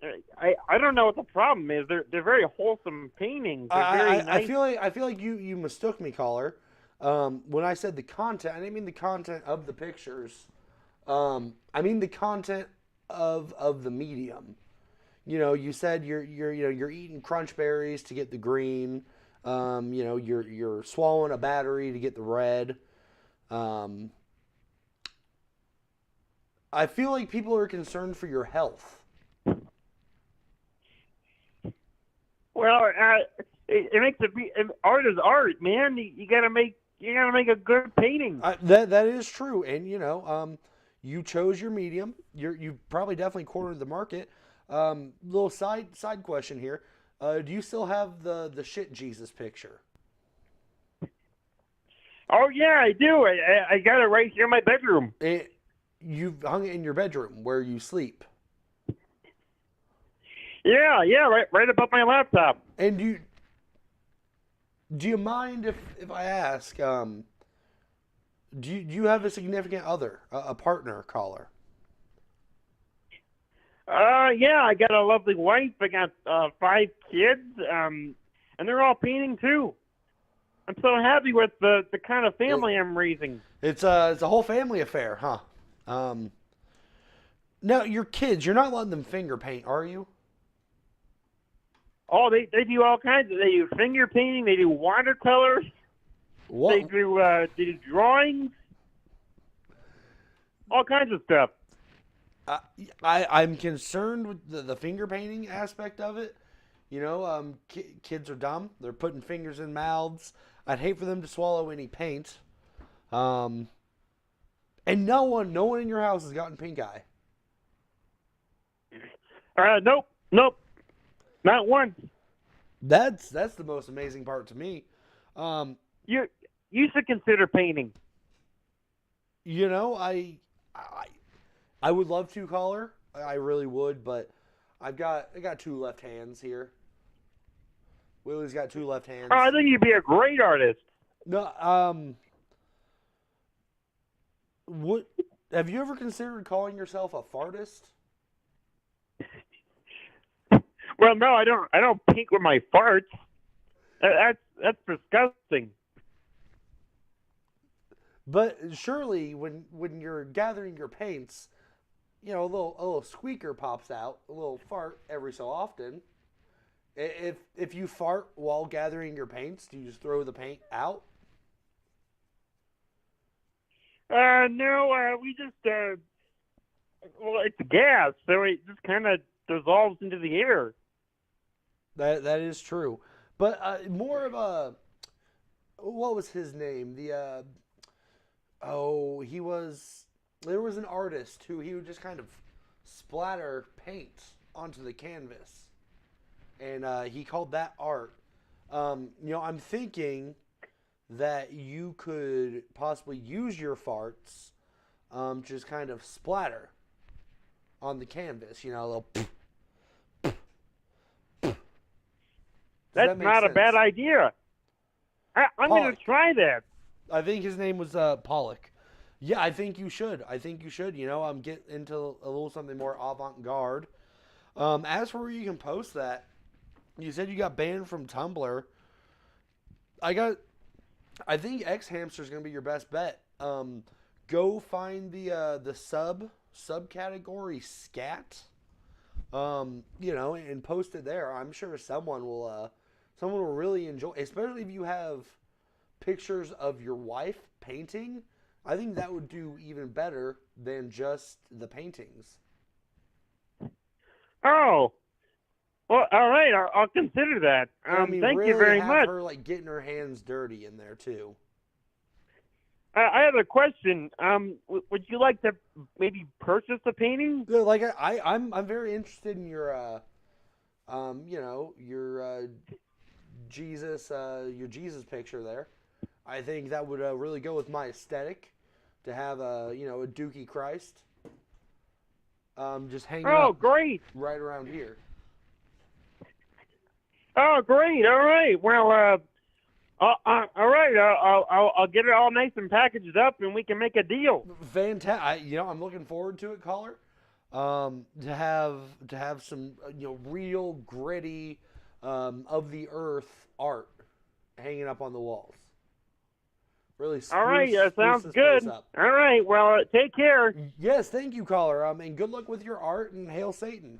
Speaker 4: don't know what the problem is. They're very wholesome paintings. They're very nice.
Speaker 1: I feel like you mistook me, caller. When I said the content, I didn't mean the content of the pictures. I mean the content of the medium. You said you're eating crunch berries to get the green. You're swallowing a battery to get the red. I feel like people are concerned for your health.
Speaker 4: Well, it makes art is art, man. You gotta make a good painting.
Speaker 1: That is true, and you chose your medium. You probably definitely cornered the market. Little side question here. Do you still have the shit Jesus picture?
Speaker 4: Oh yeah, I do. I got it right here in my bedroom.
Speaker 1: You've hung it in your bedroom where you sleep.
Speaker 4: Yeah, right above my laptop.
Speaker 1: And do you mind if I ask? Do you have a significant other, a partner, caller?
Speaker 4: Yeah, I got a lovely wife. I got 5 kids, and they're all painting too. I'm so happy with the kind of family I'm raising.
Speaker 1: It's a whole family affair, huh? Now your kids, you're not letting them finger paint, are you?
Speaker 4: Oh, they do all kinds. They do finger painting. They do watercolors.
Speaker 1: What?
Speaker 4: They do drawings. All kinds of stuff.
Speaker 1: I'm concerned with the finger painting aspect of it. Kids are dumb. They're putting fingers in mouths. I'd hate for them to swallow any paint. And no one in your house has gotten pink eye.
Speaker 4: Nope, not once.
Speaker 1: That's the most amazing part to me.
Speaker 4: You should consider painting.
Speaker 1: I would love to, caller. I really would, but I got 2 left hands here. Willie's got 2 left hands.
Speaker 4: Oh, I think you'd be a great artist.
Speaker 1: No, what have you ever considered calling yourself a fartist?
Speaker 4: Well, no, I don't paint with my farts. That's disgusting.
Speaker 1: But surely, when you're gathering your paints, a little squeaker pops out, a little fart every so often. If you fart while gathering your paints, do you just throw the paint out?
Speaker 4: No, we just it's gas, so it just kind of dissolves into the air.
Speaker 1: That is true, but more of a, what was his name? There was an artist who he would just kind of splatter paint onto the canvas, and he called that art. I'm thinking that you could possibly use your farts, just kind of splatter on the canvas. A little.
Speaker 4: That's not a bad idea. I'm going to try that.
Speaker 1: I think his name was Pollock. Yeah, I think you should. Get into a little something more avant-garde. As for where you can post that, you said you got banned from Tumblr. I think X Hamster is going to be your best bet. Go find the subcategory scat. And post it there. I'm sure someone will really enjoy, especially if you have pictures of your wife painting. I think that would do even better than just the paintings.
Speaker 4: Oh, well, all right. I'll consider that. Thank
Speaker 1: really
Speaker 4: you very
Speaker 1: have
Speaker 4: much.
Speaker 1: Her getting her hands dirty in there too.
Speaker 4: I have a question. Would you like to maybe purchase the painting?
Speaker 1: Yeah, I'm very interested in your your Jesus picture there. I think that would really go with my aesthetic to have a Dookie Christ just hanging up
Speaker 4: great.
Speaker 1: right around here.
Speaker 4: Oh, great. All right. Well, all right. I'll get it all nice and packaged up, and we can make a deal.
Speaker 1: Fantastic. I'm looking forward to it, caller. To have some real gritty of the earth art hanging up on the walls. Really.
Speaker 4: All right. Sounds good. All right. Well, take care.
Speaker 1: Yes, thank you, caller. And good luck with your art, and hail Satan.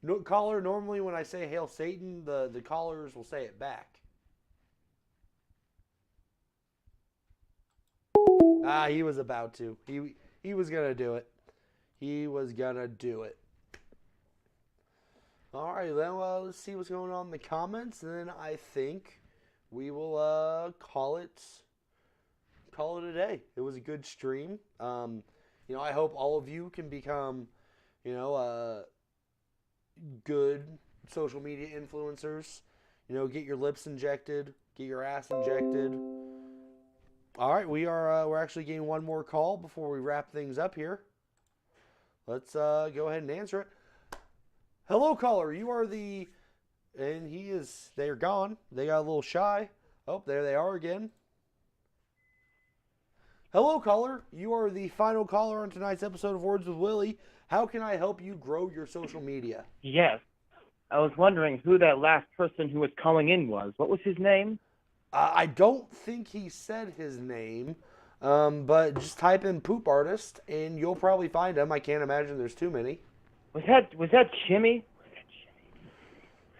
Speaker 1: No, caller, normally when I say hail Satan, the callers will say it back. He was about to. He was going to do it. He was going to do it. All right, then let's see what's going on in the comments, and then I think we will call it a day. It was a good stream. I hope all of you can become, good social media influencers. Get your lips injected, get your ass injected. All right, we're actually getting one more call before we wrap things up here. Let's go ahead and answer it. Hello, caller. You are the, and they're gone. They got a little shy. Oh, there they are again. Hello, caller. You are the final caller on tonight's episode of Words with Willie. How can I help you grow your social media?
Speaker 3: Yes. I was wondering who that last person who was calling in was. What was his name?
Speaker 1: I don't think he said his name, but just type in poop artist and you'll probably find him. I can't imagine there's too many.
Speaker 3: Was that Jimmy?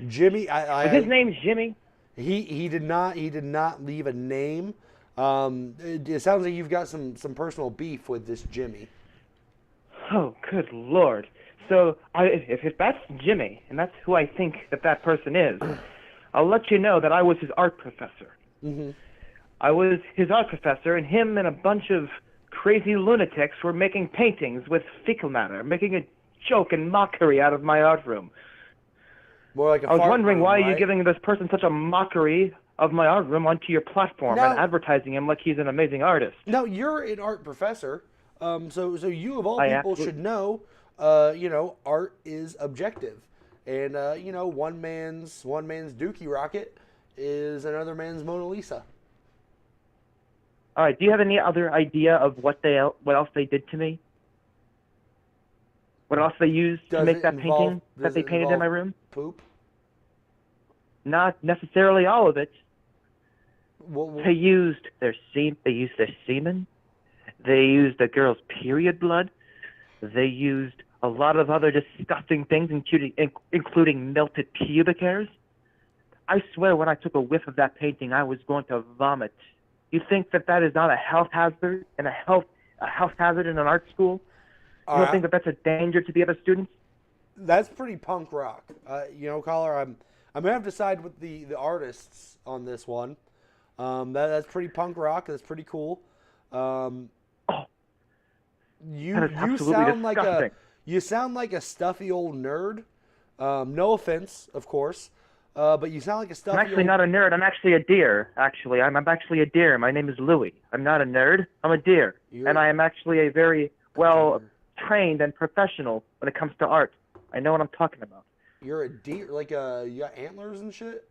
Speaker 1: Jimmy,
Speaker 3: was his name Jimmy?
Speaker 1: He did not leave a name. It sounds like you've got some personal beef with this Jimmy.
Speaker 3: Oh, good Lord. So, if that's Jimmy, and that's who I think that person is, I'll let you know that I was his art professor.
Speaker 1: Mm-hmm.
Speaker 3: I was his art professor, and him and a bunch of crazy lunatics were making paintings with fecal matter, making a joke and mockery out of my art room.
Speaker 1: More like a
Speaker 3: I was
Speaker 1: fart
Speaker 3: wondering
Speaker 1: room,
Speaker 3: why
Speaker 1: right?
Speaker 3: you're giving this person such a mockery of my art room onto your platform and advertising him like he's an amazing artist.
Speaker 1: Now, you're an art professor, so you of all people should know, art is objective. And, one man's Dookie Rocket is another man's Mona Lisa.
Speaker 3: All right, do you have any other idea of what else they did to me? What else they used to make that painting that they painted in my room?
Speaker 1: Poop?
Speaker 3: Not necessarily all of it.
Speaker 1: What?
Speaker 3: They used their semen. They used a girl's period blood. They used a lot of other disgusting things, including melted pubic hairs. I swear when I took a whiff of that painting, I was going to vomit. You think that is not a health hazard and a health hazard in an art school? You don't think that that's a danger to the other students?
Speaker 1: That's pretty punk rock. Caller, I'm gonna have to side with the artists on this one. That's pretty punk rock. That's pretty cool. Um,
Speaker 3: Oh,
Speaker 1: you
Speaker 3: that is
Speaker 1: you
Speaker 3: absolutely
Speaker 1: sound like
Speaker 3: disgusting.
Speaker 1: you sound like a stuffy old nerd. No offense, of course, but you sound like a
Speaker 3: I'm
Speaker 1: stuffy
Speaker 3: actually
Speaker 1: old.
Speaker 3: not a nerd. I'm actually a deer. Actually, I'm actually a deer. My name is Louie. I'm not a nerd. I'm a deer,
Speaker 1: You're
Speaker 3: and I am actually a very
Speaker 1: a
Speaker 3: well
Speaker 1: deer.
Speaker 3: trained and professional when it comes to art. I know what I'm talking about.
Speaker 1: You're a deer, like you got antlers and shit.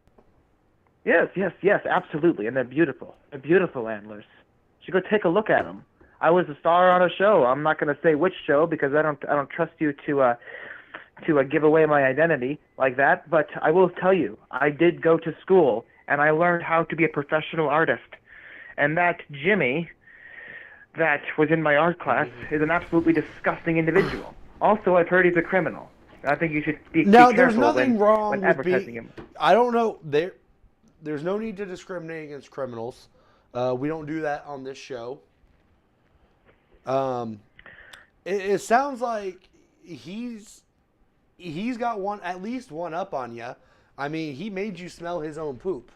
Speaker 3: Yes, yes, yes, absolutely, and they're beautiful. They're beautiful antlers. You should go take a look at them. I was a star on a show. I'm not going to say which show because I don't trust you to give away my identity like that. But I will tell you, I did go to school and I learned how to be a professional artist. And that Jimmy, that was in my art class, is an absolutely disgusting individual. Also, I've heard he's a criminal. I think you should be
Speaker 1: Now, there's
Speaker 3: careful
Speaker 1: nothing wrong
Speaker 3: when
Speaker 1: with
Speaker 3: advertising
Speaker 1: being.
Speaker 3: him.
Speaker 1: I don't know. There's no need to discriminate against criminals. We don't do that on this show. Um, it sounds like he's got at least one up on you. I mean, he made you smell his own poop.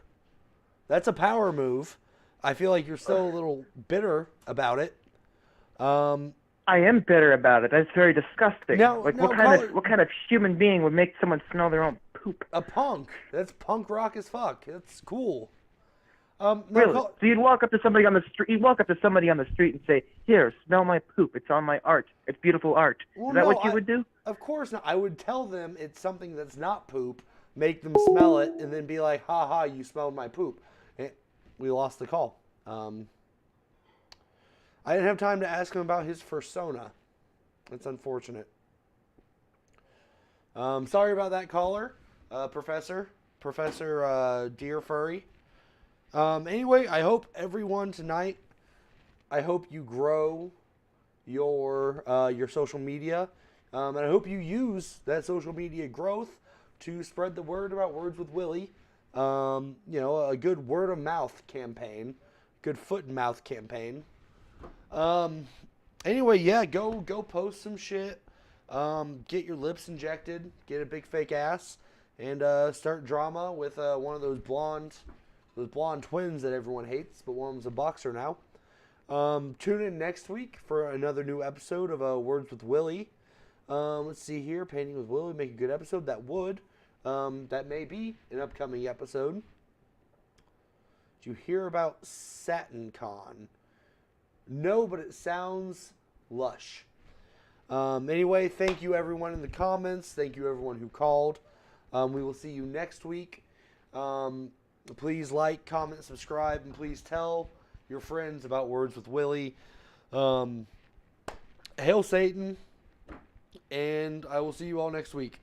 Speaker 1: That's a power move. I feel like you're still a little bitter about it.
Speaker 3: I am bitter about it. That's very disgusting.
Speaker 1: Now,
Speaker 3: Like,
Speaker 1: now
Speaker 3: what kind of human being would make someone smell their own poop?
Speaker 1: a punk. That's punk rock as fuck. That's cool. Now
Speaker 3: Really? So you'd walk up to somebody on the street. You'd walk up to somebody on the street and say, "Here, smell my poop. It's on my art. It's beautiful art."
Speaker 1: Well,
Speaker 3: Is that
Speaker 1: no,
Speaker 3: what you would do?
Speaker 1: Of course not. I would tell them it's something that's not poop, make them smell it, and then be like, "Ha ha, you smelled my poop." And we lost the call. I didn't have time to ask him about his persona. That's unfortunate. Sorry about that, caller, Professor Deer Furry. Anyway, I hope everyone tonight. I hope you grow your social media, and I hope you use that social media growth to spread the word about Words with Willie. A good word of mouth campaign, good foot and mouth campaign. Anyway, yeah, go post some shit. Get your lips injected, get a big fake ass, and start drama with one of those blonde twins that everyone hates, but one of them's a boxer now. Tune in next week for another new episode of Words with Willie. Let's see here, Painting with Willie, make a good episode. That may be an upcoming episode. Did you hear about SatinCon? No, but it sounds lush. Anyway, thank you everyone in the comments. Thank you everyone who called. We will see you next week. Please like, comment, subscribe, and please tell your friends about Words with Willie. Hail Satan, and I will see you all next week.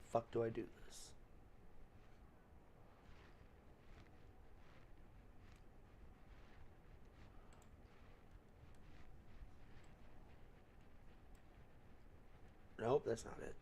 Speaker 1: The fuck do I do this? Nope, that's not it.